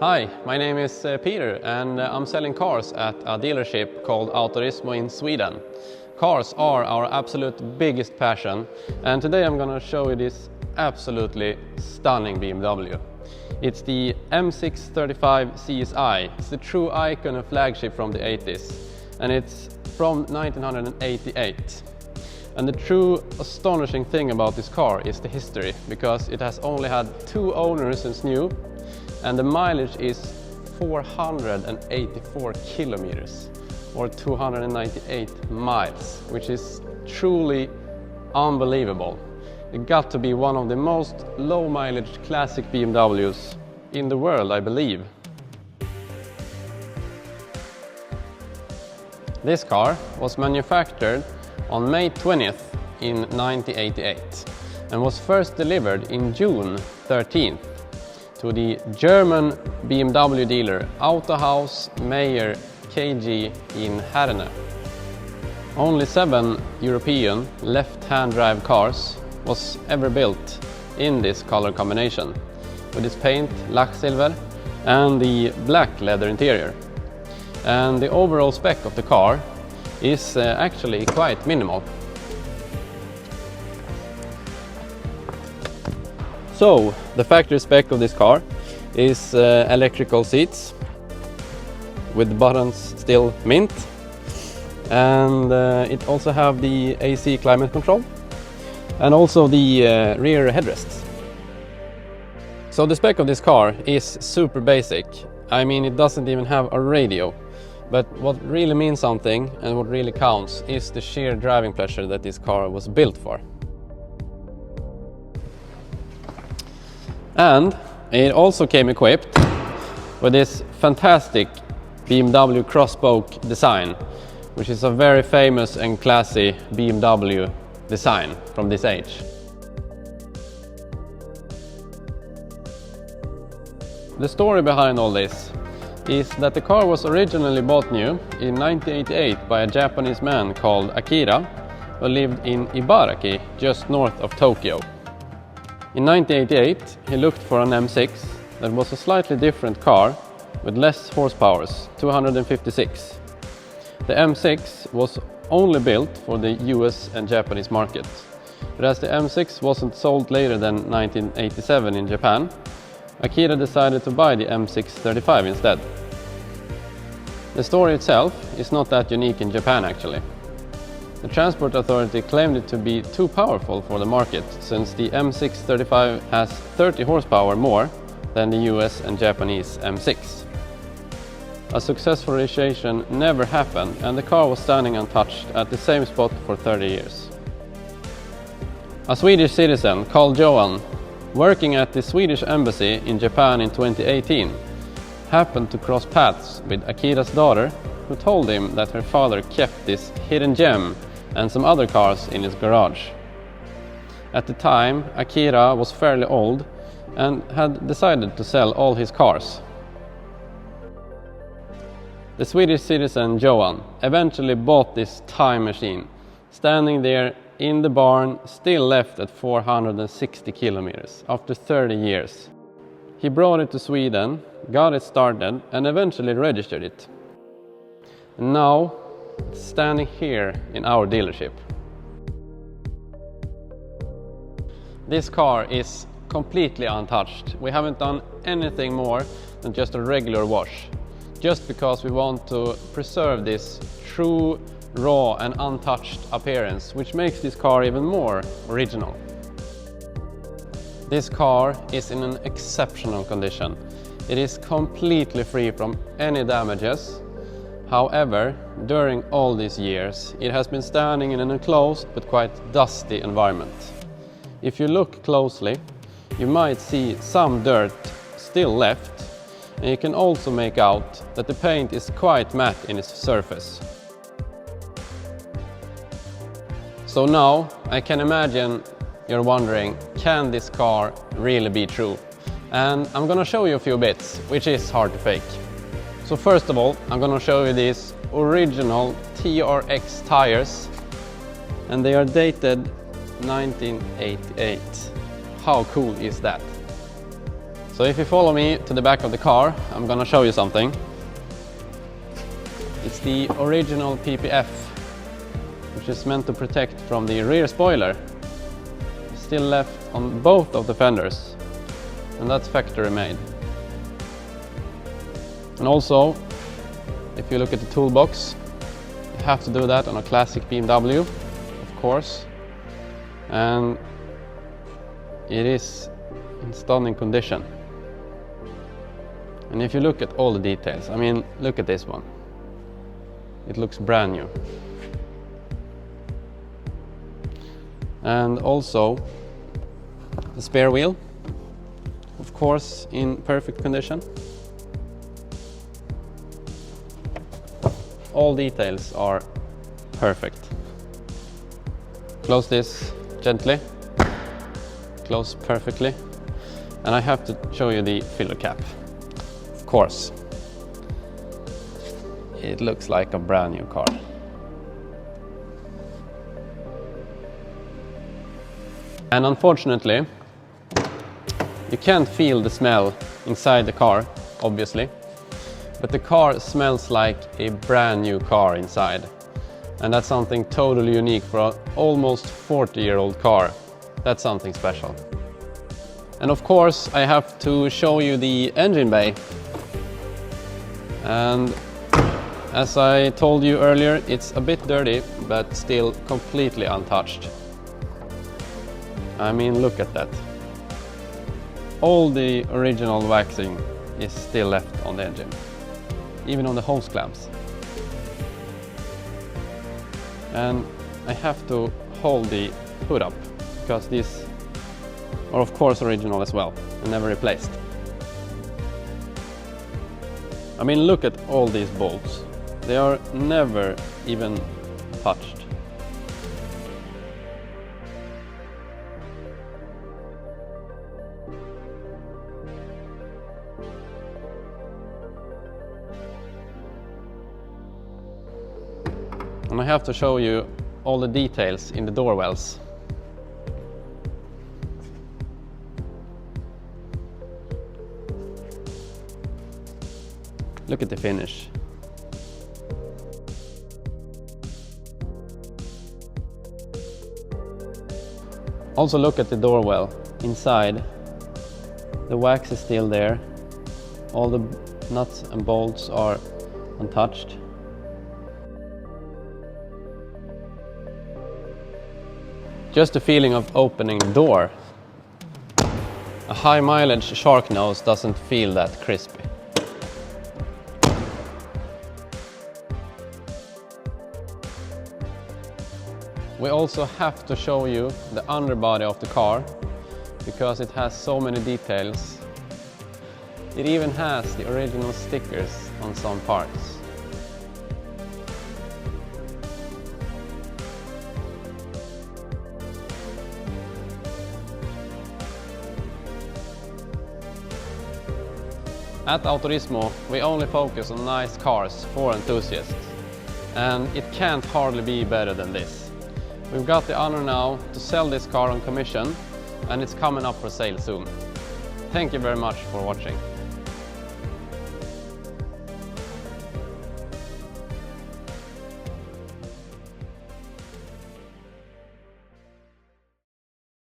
Hi, my name is Peter and I'm selling cars at a dealership called Autorismo in Sweden. Cars are our absolute biggest passion, and today I'm gonna show you this absolutely stunning BMW. It's the M635 CSI. It's the true icon and flagship from the 80s, and it's from 1988. And the true astonishing thing about this car is the history, because it has only had 2 owners since new, and the mileage is 484 kilometers or 298 miles, which is truly unbelievable. It got to be one of the most low mileage classic BMWs in the world, I believe. This car was manufactured on May 20th in 1988 and was first delivered in June 13th to the German BMW dealer Autohaus Meyer KG in Erna. Only 7 European left-hand drive cars was ever built in this color combination, with its paint silver and the black leather interior. And the overall spec of the car is actually quite minimal. So, the factory spec of this car is electrical seats with buttons still mint, and it also have the AC climate control and also the rear headrests. So the spec of this car is super basic. I mean, it doesn't even have a radio, but what really means something and what really counts is the sheer driving pleasure that this car was built for. And it also came equipped with this fantastic BMW crosspoke design, which is a very famous and classy BMW design from this age. The story behind all this is that the car was originally bought new in 1988 by a Japanese man called Akira, who lived in Ibaraki, just north of Tokyo. In 1988, he looked for an M6 that was a slightly different car with less horsepower, 256. The M6 was only built for the US and Japanese market, but as the M6 wasn't sold later than 1987 in Japan, Akira decided to buy the M635 instead. The story itself is not that unique in Japan actually. The transport authority claimed it to be too powerful for the market, since the M635 has 30 horsepower more than the US and Japanese M6. A successful registration never happened, and the car was standing untouched at the same spot for 30 years. A Swedish citizen called Johan, working at the Swedish embassy in Japan in 2018, happened to cross paths with Akira's daughter, who told him that her father kept this hidden gem and some other cars in his garage. At the time, Akira was fairly old and had decided to sell all his cars. The Swedish citizen Johan eventually bought this time machine, standing there in the barn, still left at 460 kilometers after 30 years. He brought it to Sweden, got it started, and eventually registered it. And now it's standing here in our dealership. This car is completely untouched. We haven't done anything more than just a regular wash, just because we want to preserve this true, raw and untouched appearance, which makes this car even more original. This car is in an exceptional condition. It is completely free from any damages. However, during all these years, it has been standing in an enclosed but quite dusty environment. If you look closely, you might see some dirt still left, and you can also make out that the paint is quite matte in its surface. So now I can imagine you're wondering, can this car really be true? And I'm gonna show you a few bits, which is hard to fake. So first of all, I'm gonna show you these original TRX tires, and they are dated 1988. How cool is that? So if you follow me to the back of the car, I'm gonna show you something. It's the original PPF, which is meant to protect from the rear spoiler. It's still left on both of the fenders, and that's factory made. And also, if you look at the toolbox, you have to do that on a classic BMW, of course. And it is in stunning condition. And if you look at all the details, I mean, look at this one. It looks brand new. And also the spare wheel, of course, in perfect condition. All details are perfect. Close this gently, close perfectly. And I have to show you the filler cap. Of course, it looks like a brand new car. And unfortunately, you can't feel the smell inside the car, obviously, but the car smells like a brand new car inside. And that's something totally unique for an almost 40-year-old car. That's something special. And of course, I have to show you the engine bay. And as I told you earlier, it's a bit dirty, but still completely untouched. I mean, look at that. All the original waxing is still left on the engine, even on the hose clamps. And I have to hold the hood up, because these are of course original as well, and never replaced. I mean, look at all these bolts. They are never even touched. And I have to show you all the details in the door wells. Look at the finish. Also look at the door well. Inside, the wax is still there. All the nuts and bolts are untouched. Just the feeling of opening the door. A high mileage shark nose doesn't feel that crispy. We also have to show you the underbody of the car, because it has so many details. It even has the original stickers on some parts. At Autorismo, we only focus on nice cars for enthusiasts, and it can't hardly be better than this. We've got the honor now to sell this car on commission, and it's coming up for sale soon. Thank you very much for watching.